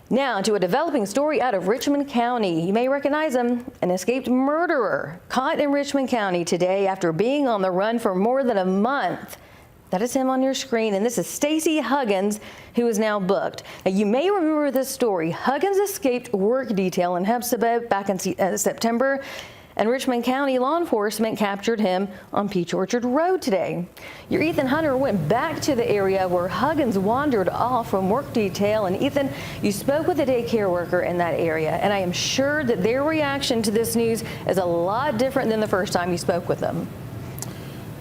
Now to a developing story out of Richmond County. You may recognize him, an escaped murderer caught in Richmond County today after being on the run for more than a month. That is him on your screen, and this is Stacey Huggins, who is now booked. Now, you may remember this story. Huggins escaped work detail in Hephzibah back in September, and Richmond County law enforcement captured him on Peach Orchard Road today. Your Ethan Hunter went back to the area where Huggins wandered off from work detail. And Ethan, you spoke with a daycare worker in that area, and I am sure that their reaction to this news is a lot different than the first time you spoke with them.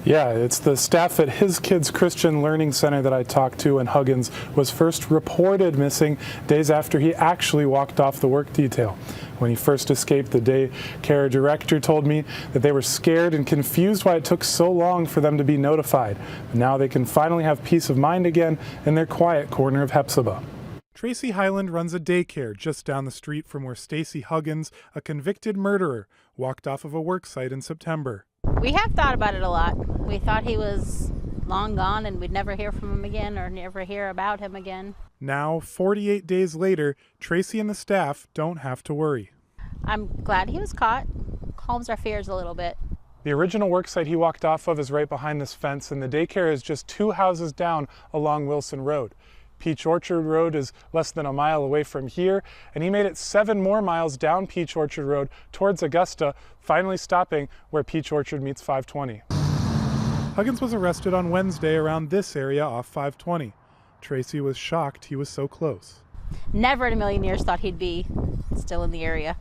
Yeah, it's the staff at his kids' Christian Learning Center that I talked to when Huggins was first reported missing days after he actually walked off the work detail. When he first escaped, the daycare director told me that they were scared and confused why it took so long for them to be notified. But now they can finally have peace of mind again in their quiet corner of Hephzibah. Tracy Highland runs a daycare just down the street from where Stacey Huggins, a convicted murderer, walked off of a work site in September. We have thought about it a lot. We thought he was long gone and we'd never hear from him again or never hear about him again. Now, 48 days later, Tracy and the staff don't have to worry. I'm glad he was caught. Calms our fears a little bit. The original work site he walked off of is right behind this fence, and the daycare is just 2 houses down along Wilson Road. Peach Orchard Road is less than a mile away from here, and he made it 7 more miles down Peach Orchard Road towards Augusta, finally stopping where Peach Orchard meets 520. Huggins was arrested on Wednesday around this area off 520. Tracy was shocked he was so close. Never in a million years thought he'd be still in the area.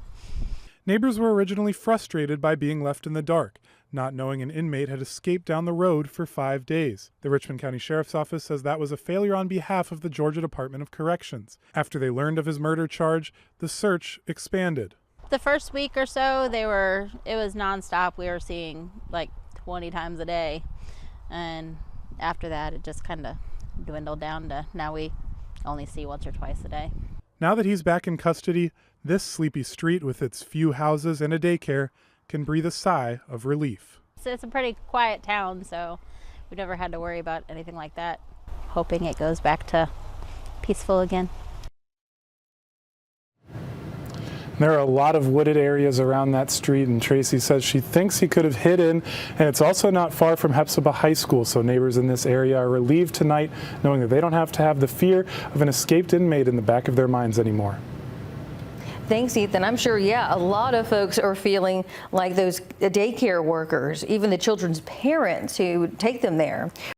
Neighbors were originally frustrated by being left in the dark, not knowing an inmate had escaped down the road for 5 days. The Richmond County Sheriff's Office says that was a failure on behalf of the Georgia Department of Corrections. After they learned of his murder charge, the search expanded. The first week or so, it was nonstop. We were seeing like 20 times a day. And after that, it just kind of dwindled down to now we only see once or twice a day. Now that he's back in custody, this sleepy street with its few houses and a daycare can breathe a sigh of relief. So it's a pretty quiet town, so we've never had to worry about anything like that. Hoping it goes back to peaceful again. There are a lot of wooded areas around that street, and Tracy says she thinks he could have hidden, and it's also not far from Hephzibah High School, so neighbors in this area are relieved tonight knowing that they don't have to have the fear of an escaped inmate in the back of their minds anymore. Thanks, Ethan. I'm sure, a lot of folks are feeling like those daycare workers, even the children's parents who take them there.